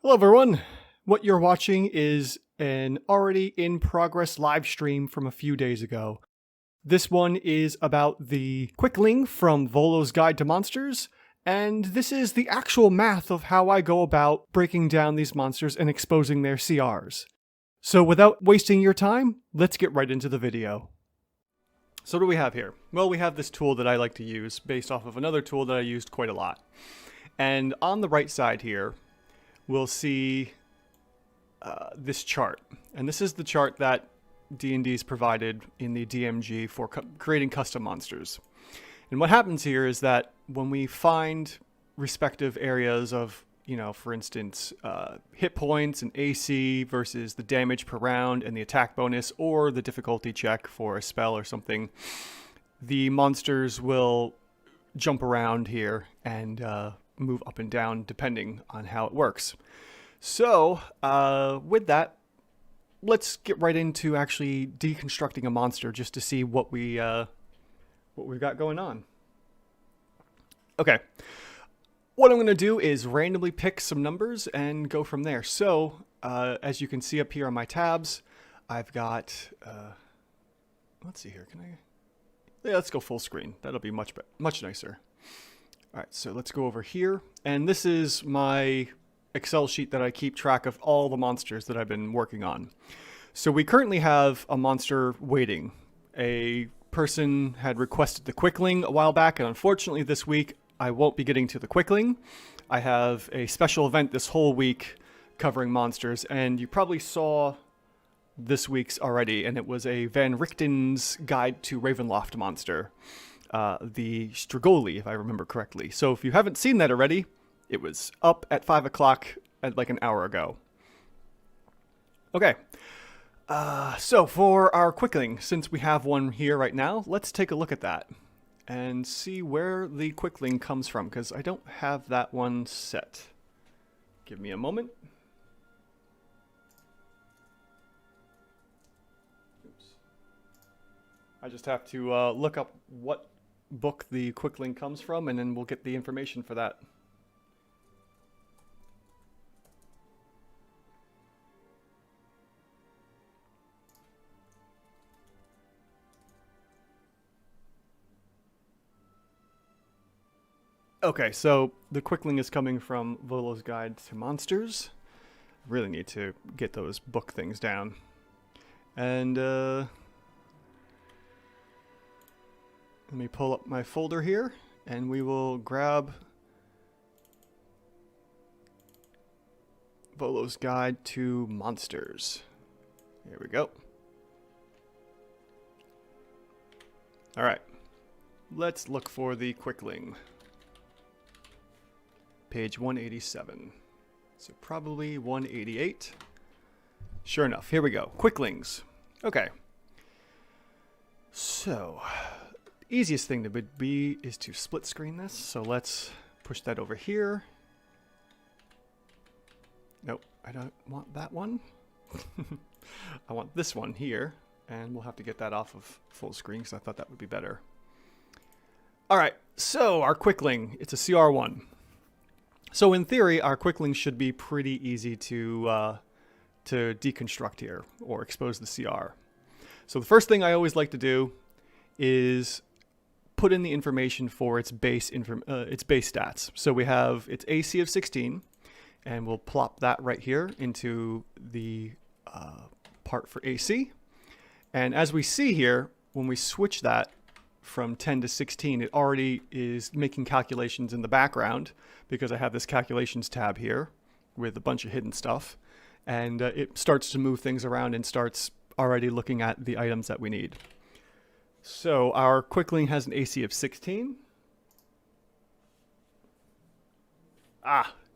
Hello everyone! What you're watching is an already in progress live stream from a few days ago. This one is about the Quickling from Volo's Guide to Monsters, and this is the actual math of how I go about breaking down these monsters and exposing their CRs. So without wasting your time, let's get right into the video. So what do we have here? Well, we have this tool that I like to use based off of another tool that I used quite a lot. And on the right side here, we'll see this chart. And this is the chart that D&D's provided in the DMG for creating custom monsters. And what happens here is that when we find respective areas of, for instance, hit points and AC versus the damage per round and the attack bonus or the difficulty check for a spell or something, the monsters will jump around here and move up and down depending on how it works. So with that, let's get right into actually deconstructing a monster just to see what we've got going on. Okay, what I'm going to do is randomly pick some numbers and go from there. So as you can see up here on my tabs, I've got let's see here. Let's go full screen. That'll be much nicer. All right, so let's go over here, and this is my Excel sheet that I keep track of all the monsters that I've been working on. So we currently have a monster waiting. A person had requested the Quickling a while back, and unfortunately this week I won't be getting to the Quickling. I have a special event this whole week covering monsters, and you probably saw this week's already, and it was a Van Richten's Guide to Ravenloft monster. The Strigoli, if I remember correctly. So if you haven't seen that already, it was up at 5 o'clock at like an hour ago. Okay, so for our Quickling, since we have one here right now, let's take a look at that and see where the Quickling comes from, because I don't have that one set. Give me a moment. Oops. I just have to look up what book the Quickling comes from, and then we'll get the information for that. Okay, so the Quickling is coming from Volo's Guide to Monsters. I really need to get those book things down. And let me pull up my folder here, and we will grab Volo's Guide to Monsters. Here we go. All right, let's look for the Quickling. Page 187. So probably 188. Sure enough, here we go. Quicklings. Okay. So easiest thing to be is to split screen this. So let's push that over here. Nope, I don't want that one. I want this one here, and we'll have to get that off of full screen because I thought that would be better. All right, so our Quickling, it's a CR1. So in theory, our Quickling should be pretty easy to deconstruct here or expose the CR. So the first thing I always like to do is put in the information for its base stats. So we have its AC of 16, and we'll plop that right here into the part for AC. And as we see here, when we switch that from 10 to 16, it already is making calculations in the background because I have this calculations tab here with a bunch of hidden stuff, and it starts to move things around and starts already looking at the items that we need. So our Quickling has an AC of 16.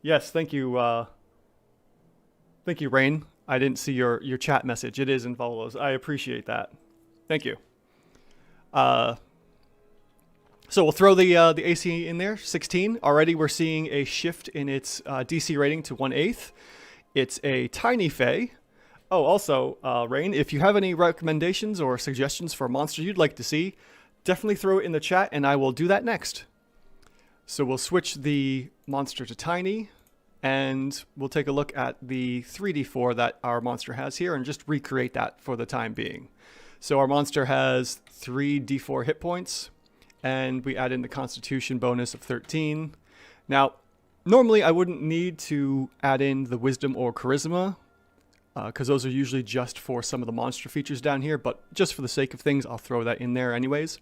Yes, thank you. Thank you, Rain. I didn't see your chat message. It is in Volo's. I appreciate that. Thank you. So we'll throw the AC in there, 16. Already we're seeing a shift in its DC rating to 1/8. It's a tiny Fae. Oh, also, Rain, if you have any recommendations or suggestions for a monster you'd like to see, definitely throw it in the chat and I will do that next. So we'll switch the monster to tiny, and we'll take a look at the 3d4 that our monster has here and just recreate that for the time being. So our monster has 3d4 hit points, and we add in the Constitution bonus of 13. Now, normally I wouldn't need to add in the Wisdom or Charisma, because those are usually just for some of the monster features down here, but just for the sake of things, I'll throw that in there anyways.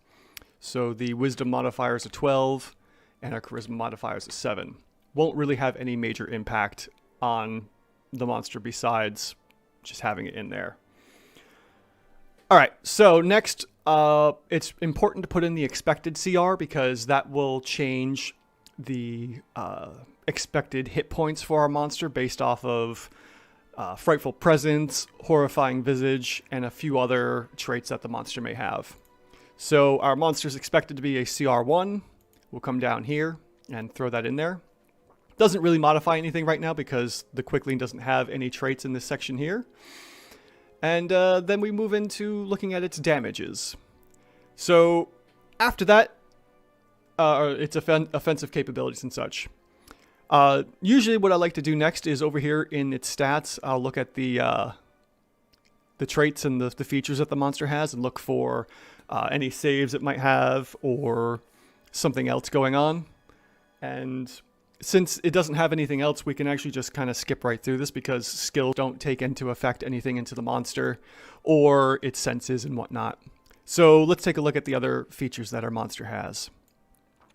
So the Wisdom modifier is a 12, and our Charisma modifier is a 7. Won't really have any major impact on the monster besides just having it in there. All right, so next, it's important to put in the expected CR because that will change the expected hit points for our monster based off of Frightful Presence, Horrifying Visage, and a few other traits that the monster may have. So our monster is expected to be a CR1. We'll come down here and throw that in there. Doesn't really modify anything right now because the Quickling doesn't have any traits in this section here. And then we move into looking at its damages. So after that, its offensive capabilities and such. Usually what I like to do next is over here in its stats, I'll look at the traits and the features that the monster has and look for any saves it might have or something else going on. And since it doesn't have anything else, we can actually just kind of skip right through this because skills don't take into effect anything into the monster or its senses and whatnot. So let's take a look at the other features that our monster has.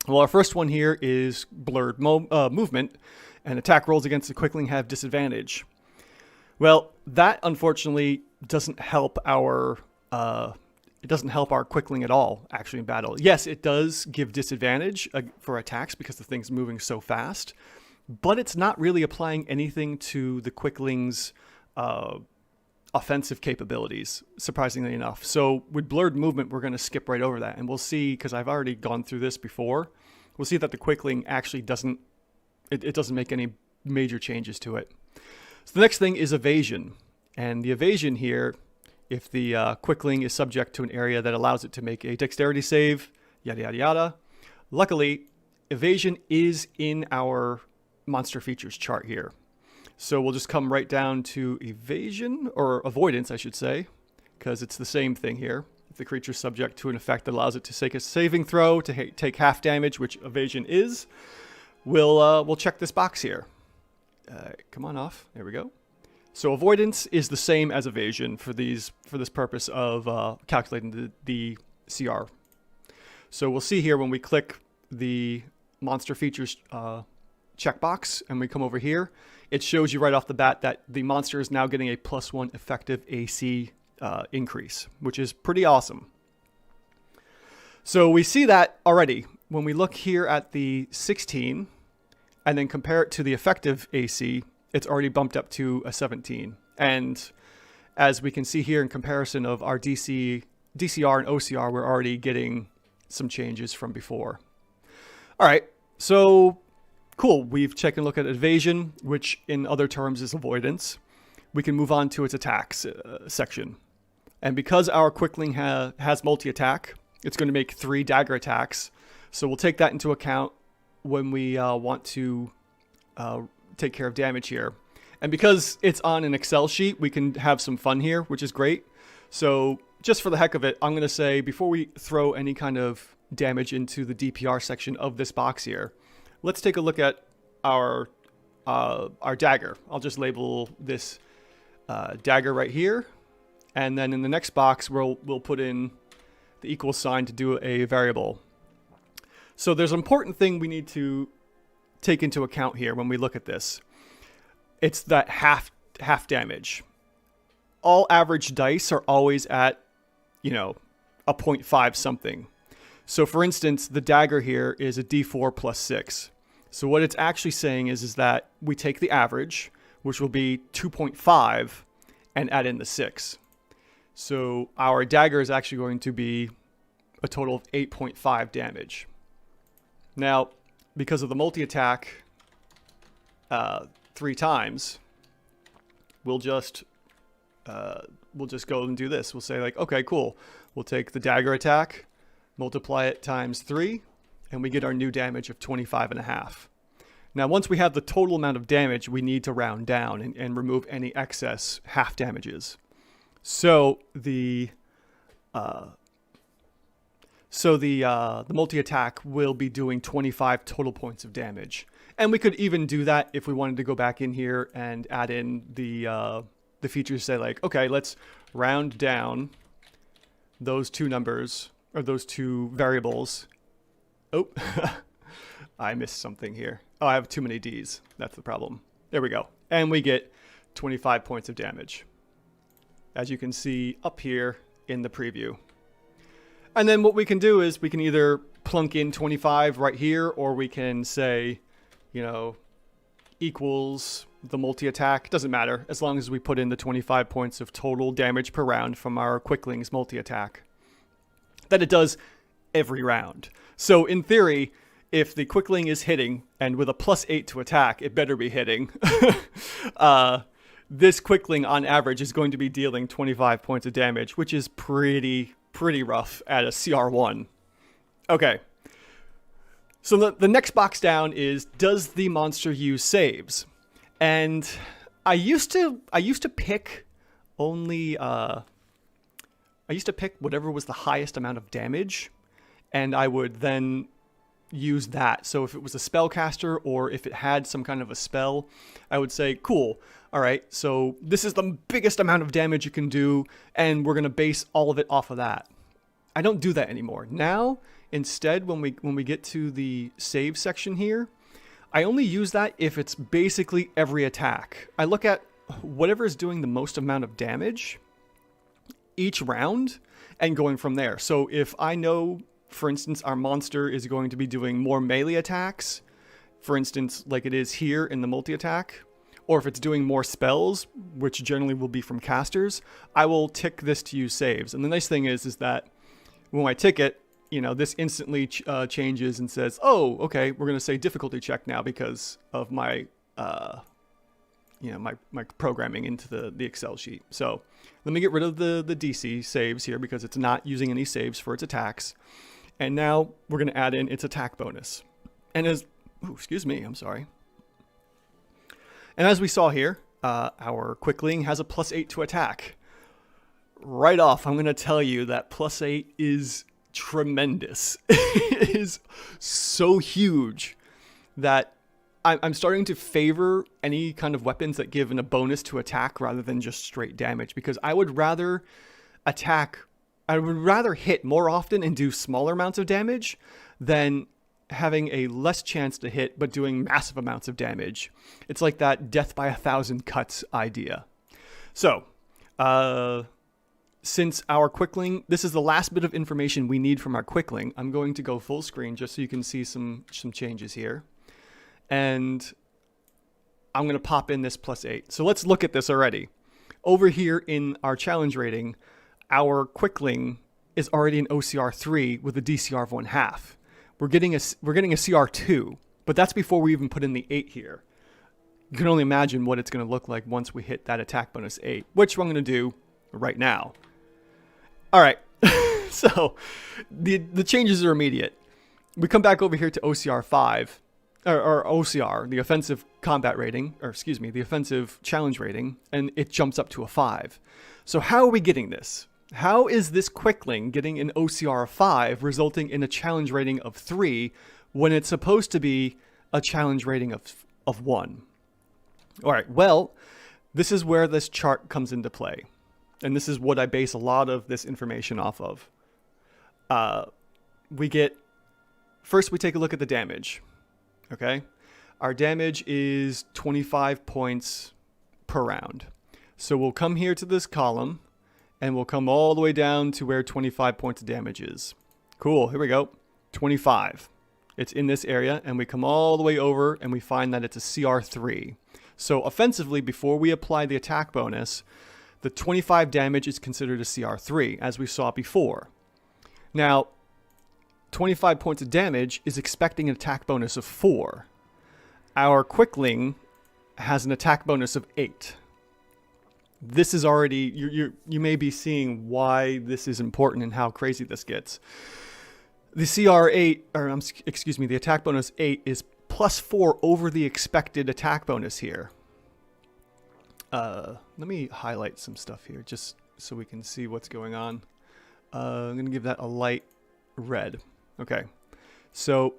Well, our first one here is blurred movement, and attack rolls against the Quickling have disadvantage. Well, that unfortunately doesn't help our Quickling at all, actually, in battle. Yes, it does give disadvantage for attacks because the thing's moving so fast, but it's not really applying anything to the Quickling's offensive capabilities, surprisingly enough. So with blurred movement, we're going to skip right over that, and we'll see, because I've already gone through this before, we'll see that the Quickling actually doesn't make any major changes to it. So the next thing is evasion, and the evasion here, if the Quickling is subject to an area that allows it to make a dexterity save, yada yada yada. Luckily, evasion is in our monster features chart here. So we'll just come right down to evasion, or avoidance, I should say, because it's the same thing here. If the creature is subject to an effect that allows it to take a saving throw to take half damage, which evasion is, we'll check this box here. Come on off. There we go. So avoidance is the same as evasion for this purpose of calculating the CR. So we'll see here when we click the monster features checkbox and we come over here, it shows you right off the bat that the monster is now getting a +1 effective AC increase, which is pretty awesome. So we see that already when we look here at the 16 and then compare it to the effective AC. It's already bumped up to a 17. And as we can see here in comparison of our DCR and OCR, we're already getting some changes from before. All right, so cool. We've taken a look at evasion, which in other terms is avoidance. We can move on to its attacks section. And because our Quickling has multi-attack, it's going to make 3 dagger attacks. So we'll take that into account when we want to take care of damage here. And because it's on an Excel sheet, we can have some fun here, which is great. So just for the heck of it, I'm going to say before we throw any kind of damage into the DPR section of this box here, let's take a look at our dagger. I'll just label this dagger right here. And then in the next box, we'll put in the equal sign to do a variable. So there's an important thing we need to take into account here when we look at this. It's that half damage. All average dice are always at, a 0.5 something. So for instance, the dagger here is a D4 plus 6. So what it's actually saying is that we take the average, which will be 2.5, and add in the 6. So our dagger is actually going to be a total of 8.5 damage. Now, because of the multi-attack 3 times, we'll just go and do this. We'll say like, okay, cool. We'll take the dagger attack, multiply it times 3, and we get our new damage of 25.5. Now, once we have the total amount of damage, we need to round down and remove any excess half damages. So the multi-attack will be doing 25 total points of damage. And we could even do that if we wanted to go back in here and add in the features, say like, okay, let's round down those two numbers, or those two variables. Oh, I missed something here. Oh, I have too many D's. That's the problem. There we go. And we get 25 points of damage, as you can see up here in the preview. And then what we can do is we can either plunk in 25 right here, or we can say, you know, equals the multi-attack. Doesn't matter, as long as we put in the 25 points of total damage per round from our Quickling's multi-attack that it does every round. So in theory, if the Quickling is hitting, and with a +8 to attack, it better be hitting, this Quickling on average is going to be dealing 25 points of damage, which is pretty rough at a CR1. Okay. So the next box down is, does the monster use saves? And I used to pick only I used to pick whatever was the highest amount of damage, and I would then use that. So if it was a spellcaster, or if it had some kind of a spell, I would say, cool, all right, so this is the biggest amount of damage you can do, and we're going to base all of it off of that. I don't do that anymore. Now, instead, when we get to the save section here, I only use that if it's basically every attack. I look at whatever is doing the most amount of damage each round and going from there. So if I know, for instance, our monster is going to be doing more melee attacks, for instance, like it is here in the multi-attack, or if it's doing more spells, which generally will be from casters, I will tick this to use saves. And the nice thing is that when I tick it, you know, this instantly changes and says, oh, okay, we're going to say difficulty check now because of my, my programming into the Excel sheet. So let me get rid of the DC saves here because it's not using any saves for its attacks. And now we're going to add in its attack bonus. And excuse me, I'm sorry. And as we saw here, our Quickling has a +8 to attack. Right off, I'm going to tell you that +8 is tremendous. It is so huge that I'm starting to favor any kind of weapons that give a bonus to attack rather than just straight damage, because I would rather hit more often and do smaller amounts of damage than having a less chance to hit but doing massive amounts of damage. It's like that death by 1,000 cuts idea. So, since our Quickling, this is the last bit of information we need from our Quickling, I'm going to go full screen just so you can see some changes here. And I'm going to pop in this +8. So let's look at this already. Over here in our challenge rating, our Quickling is already an OCR 3 with a DCR of 1/2. We're getting a CR 2, but that's before we even put in the 8 here. You can only imagine what it's going to look like once we hit that attack bonus 8, which I'm going to do right now. All right, so the changes are immediate. We come back over here to OCR 5, or OCR, the offensive combat rating, or excuse me, the offensive challenge rating, and it jumps up to a 5. So how are we getting this? How is this Quickling getting an OCR of 5, resulting in a challenge rating of 3, when it's supposed to be a challenge rating of 1? All right, well, this is where this chart comes into play. And this is what I base a lot of this information off of. First we take a look at the damage, okay? Our damage is 25 points per round. So we'll come here to this column, and we'll come all the way down to where 25 points of damage is. Cool, here we go, 25. It's in this area, and we come all the way over, and we find that it's a CR3. So offensively, before we apply the attack bonus, the 25 damage is considered a CR3, as we saw before. Now, 25 points of damage is expecting an attack bonus of 4. Our Quickling has an attack bonus of 8. This is already, you may be seeing why this is important and how crazy this gets. The CR8, or excuse me, the attack bonus 8 is +4 over the expected attack bonus here. Let me highlight some stuff here just so we can see what's going on. I'm going to give that a light red. Okay, so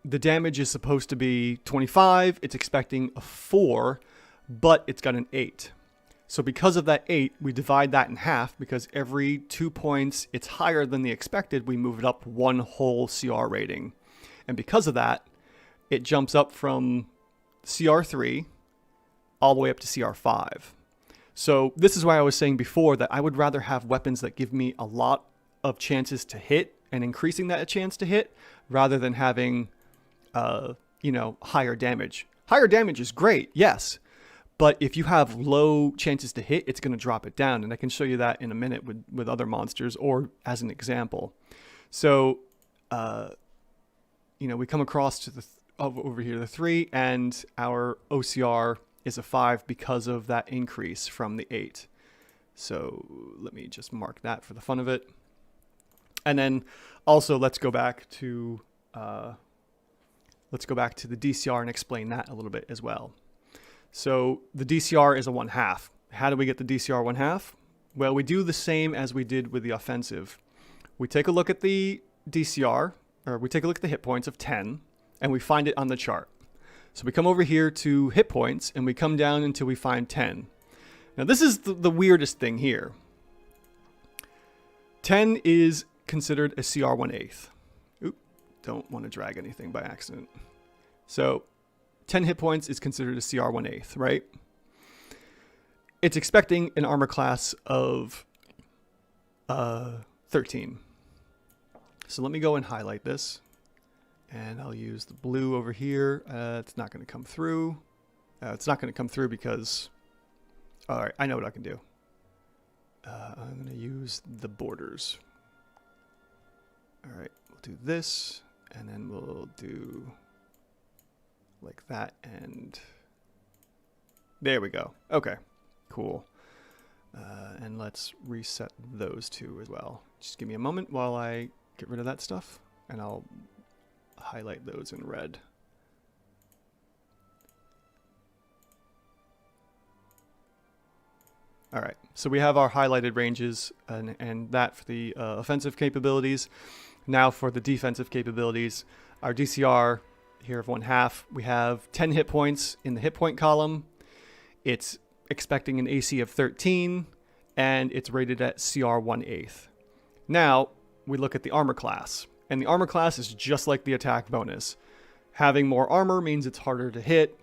the damage is supposed to be 25. It's expecting a 4, but it's got an 8. So because of that 8, we divide that in half, because every 2 points it's higher than the expected, we move it up 1 whole CR rating. And because of that, it jumps up from CR3 all the way up to CR5. So this is why I was saying before that I would rather have weapons that give me a lot of chances to hit and increasing that chance to hit, rather than having, higher damage. Higher damage is great, yes. But if you have low chances to hit, it's going to drop it down. And I can show you that in a minute with other monsters, or as an example. So, we come across to over here the 3, and our OCR is a 5 because of that increase from the 8. So let me just mark that for the fun of it. And then also let's go back to the DCR and explain that a little bit as well. So the DCR is a 1/2. How do we get the DCR 1/2? Well, we do the same as we did with the offensive. We take a look at the DCR, or we take a look at the hit points of 10, and we find it on the chart. So we come over here to hit points, and we come down until we find 10. Now this is the weirdest thing here. 10 is considered a CR 1/8. Oop, don't want to drag anything by accident. So 10 hit points is considered a CR 1/8, right? It's expecting an armor class of 13. So let me go and highlight this. And I'll use the blue over here. It's not going to come through. It's not going to come through because... All right, I know what I can do. I'm going to use the borders. All right, we'll do this, and then we'll do like that, and there we go. Okay, cool. And let's reset those two as well. Just give me a moment while I get rid of that stuff, and I'll highlight those in red. All right, so we have our highlighted ranges and that for the offensive capabilities. Now for the defensive capabilities, our DCR here of 1/2, we have 10 hit points in the hit point column. It's expecting an AC of 13, and it's rated at CR 1/8. Now we look at the armor class, and the armor class is just like the attack bonus. Having more armor means it's harder to hit.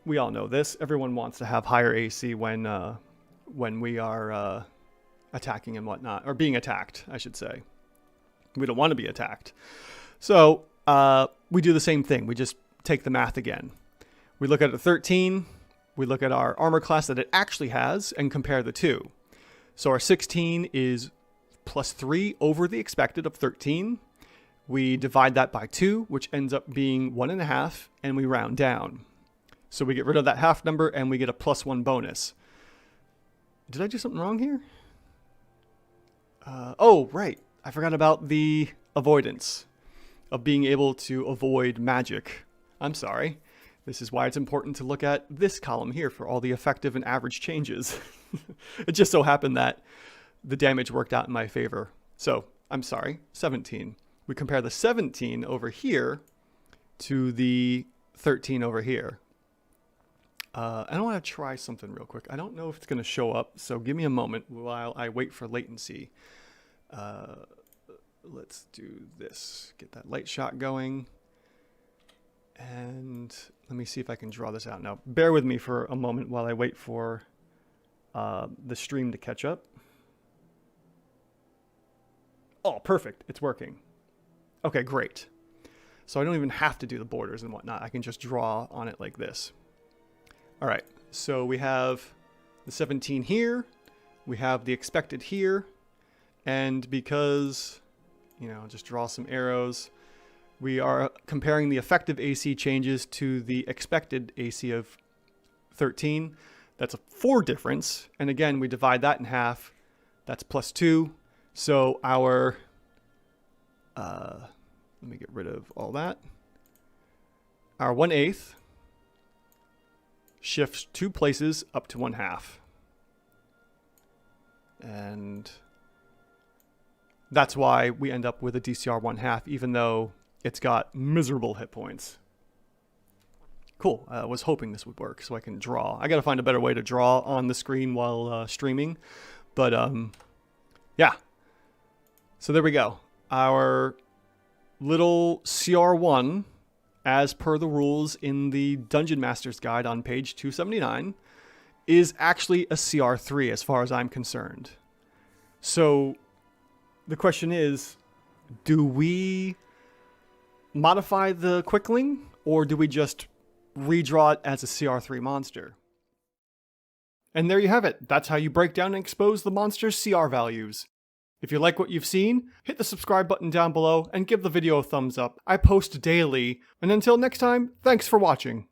We all know this. Everyone wants to have higher AC when we are attacking and whatnot, or being attacked, I should say. We don't want to be attacked. So we do the same thing. We just take the math again. We look at a 13. We look at our armor class that it actually has and compare the two. So our 16 is +3 over the expected of 13. We divide that by 2, which ends up being 1.5, and we round down. So we get rid of that half number, and we get a +1 bonus. Did I do something wrong here? Oh, right. I forgot about the avoidance of being able to avoid magic. I'm sorry. This is why it's important to look at this column here for all the effective and average changes. It just so happened that the damage worked out in my favor. So, I'm sorry, 17. We compare the 17 over here to the 13 over here. I want to try something real quick. I don't know if it's going to show up, so give me a moment while I wait for latency. Let's do this. Get that light shot going. And let me see if I can draw this out. Now, bear with me for a moment while I wait for the stream to catch up. Oh, perfect. It's working. Okay, great. So I don't even have to do the borders and whatnot. I can just draw on it like this. All right, so we have the 17 here. We have the expected here. And because, just draw some arrows, we are comparing the effective AC changes to the expected AC of 13. That's a 4 difference. And again, we divide that in half. That's +2. So our, let me get rid of all that. our 1/8 shifts 2 places up to 1/2. And that's why we end up with a DCR 1/2, even though it's got miserable hit points. Cool. I was hoping this would work so I can draw. I gotta find a better way to draw on the screen while streaming. But yeah. So there we go. Our little CR1, as per the rules in the Dungeon Master's Guide on page 279, is actually a CR3 as far as I'm concerned. So the question is, do we modify the Quickling, or do we just redraw it as a CR3 monster? And there you have it. That's how you break down and expose the monster's CR values. If you like what you've seen, hit the subscribe button down below and give the video a thumbs up. I post daily, and until next time, thanks for watching.